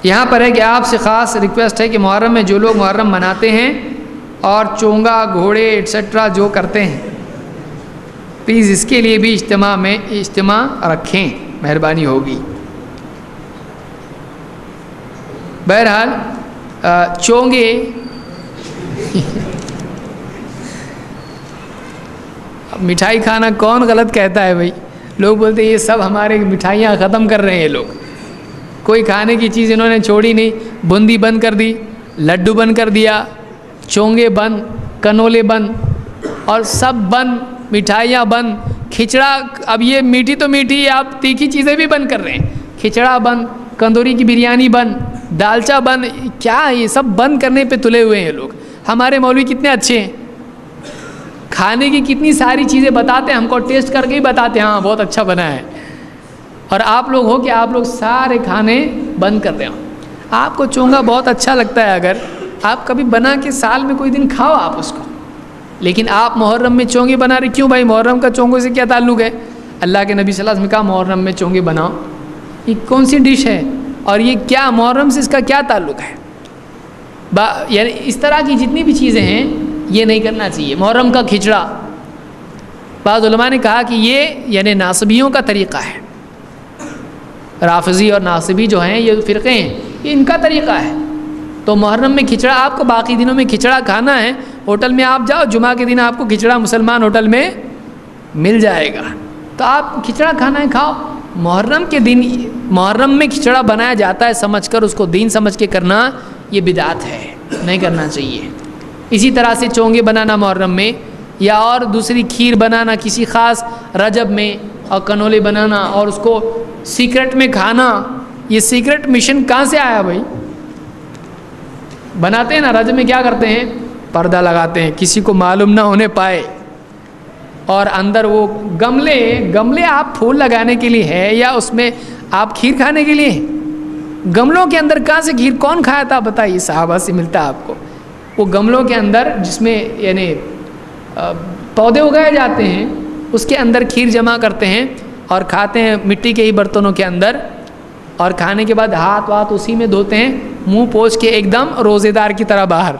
یہاں پر ہے کہ آپ سے خاص ریکویسٹ ہے کہ محرم میں جو لوگ محرم مناتے ہیں اور چونگا گھوڑے ایٹسٹرا جو کرتے ہیں، پلیز اس کے لیے بھی اجتماع رکھیں، مہربانی ہوگی۔ بہرحال چونگے مٹھائی کھانا کون غلط کہتا ہے بھائی؟ لوگ بولتے ہیں یہ سب ہمارے مٹھائیاں ختم کر رہے ہیں یہ لوگ، کوئی کھانے کی چیز انہوں نے چھوڑی نہیں، بوندی بند کر دی، لڈو بند کر دیا، چونگے بند، کنولے بند، اور سب بند، مٹھائیاں بند، کھچڑا، اب یہ میٹھی تو میٹھی، آپ تیکھی چیزیں بھی بند کر رہے ہیں، کھچڑا بند، کندوری کی بریانی بند، دالچا بند، کیا یہ سب بند کرنے پہ تلے ہوئے ہیں لوگ۔ ہمارے مولوی کتنے اچھے ہیں، کھانے کی کتنی ساری چیزیں بتاتے ہیں، ہم کو ٹیسٹ کر کے ہی بتاتے ہیں ہاں بہت اچھا بنا ہے، اور آپ لوگ ہو کہ آپ لوگ سارے کھانے بند کر رہے ہو۔ آپ کو چونگا بہت اچھا لگتا ہے، اگر آپ کبھی بنا کے سال میں کوئی دن کھاؤ آپ اس کو، لیکن آپ محرم میں چونگے بنا رہے کیوں بھائی؟ محرم کا چونگوں سے کیا تعلق ہے؟ اللہ کے نبی صلی اللہ علیہ وسلم نے کہا محرم میں چونگے بناؤ، یہ کون سی ڈش ہے اور یہ کیا محرم سے اس کا کیا تعلق ہے؟ یعنی اس طرح کی جتنی بھی چیزیں ہیں یہ نہیں کرنا چاہیے۔ محرم کا کھچڑا، بعض علماء نے کہا کہ یہ یعنی ناصبیوں کا طریقہ ہے، رافضی اور ناصبی جو ہیں یہ فرقے ہیں، یہ ان کا طریقہ ہے۔ تو محرم میں کھچڑا، آپ کو باقی دنوں میں کھچڑا کھانا ہے، ہوٹل میں آپ جاؤ، جمعہ کے دن آپ کو کھچڑا مسلمان ہوٹل میں مل جائے گا، تو آپ کھچڑا کھانا ہے کھاؤ۔ محرم کے دن محرم میں کھچڑا بنایا جاتا ہے سمجھ کر، اس کو دین سمجھ کے کرنا یہ بدعت ہے، نہیں کرنا چاہیے۔ اسی طرح سے چونگے بنانا محرم میں، یا اور دوسری کھیر بنانا کسی خاص رجب میں، اور کنولے بنانا اور اس کو سیکرٹ میں کھانا، یہ سیکرٹ مشن کہاں سے آیا بھائی؟ بناتے ہیں نا رجب میں، کیا کرتے ہیں؟ پردہ لگاتے ہیں، کسی کو معلوم نہ ہونے پائے، اور اندر وہ گملے آپ پھول لگانے کے لیے ہے یا اس میں آپ کھیر کھانے کے لیے؟ گملوں کے اندر کہاں سے کھیر کون کھایا تھا بتائیے؟ صحابہ سے ملتا ہے آپ کو، وہ گملوں کے اندر جس میں یعنی پودے اگائے جاتے ہیں، اس کے اندر کھیر جمع کرتے ہیں اور کھاتے ہیں مٹی کے ہی برتنوں کے اندر، اور کھانے کے بعد ہاتھ واتھ اسی میں دھوتے ہیں، منہ پوچھ کے ایک دم روزے دار کی طرح باہر،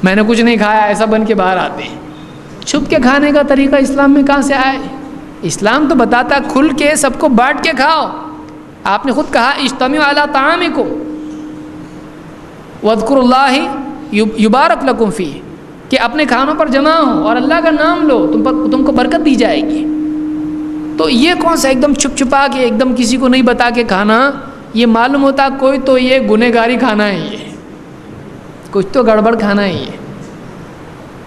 میں نے کچھ نہیں کھایا ایسا بن کے باہر آتے ہیں۔ چھپ کے کھانے کا طریقہ اسلام میں کہاں سے آیا ہے؟ اسلام تو بتاتا کھل کے سب کو بانٹ کے کھاؤ۔ آپ نے خود کہا اجتمعوا علی طعامکم واذکروا اللہ یبارک لکم فیہ، کہ اپنے کھانوں پر جمع ہو اور اللہ کا نام لو، تم کو برکت دی جائے گی۔ تو یہ کون سا ایک دم چھپ چھپا کے ایک دم کسی کو نہیں بتا کے کھانا؟ یہ معلوم ہوتا کوئی تو یہ گنہگاری کھانا ہے، یہ کچھ تو گڑبڑ کھانا ہے، یہ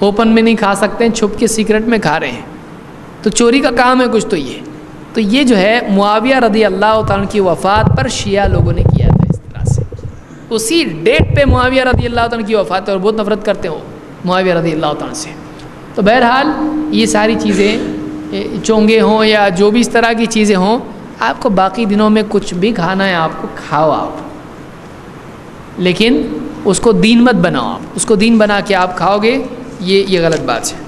اوپن میں نہیں کھا سکتے ہیں، چھپ کے سیکرٹ میں کھا رہے ہیں، تو چوری کا کام ہے کچھ تو یہ۔ تو یہ جو ہے معاویہ رضی اللہ تعالیٰ کی وفات پر شیعہ لوگوں نے کیا تھا اس طرح سے، اسی ڈیٹ پہ معاویہ رضی اللہ تعالیٰ کی وفات ہے، اور بہت نفرت کرتے ہو معاویہ رضی اللہ تعالیٰ سے۔ تو بہرحال یہ ساری چیزیں چونگے ہوں یا جو بھی اس طرح کی چیزیں ہوں، آپ کو باقی دنوں میں کچھ بھی کھانا ہے آپ کو کھاؤ آپ، لیکن اس کو دین مت بناؤ، آپ اس کو دین بنا کے آپ کھاؤ گے، یہ غلط بات ہے۔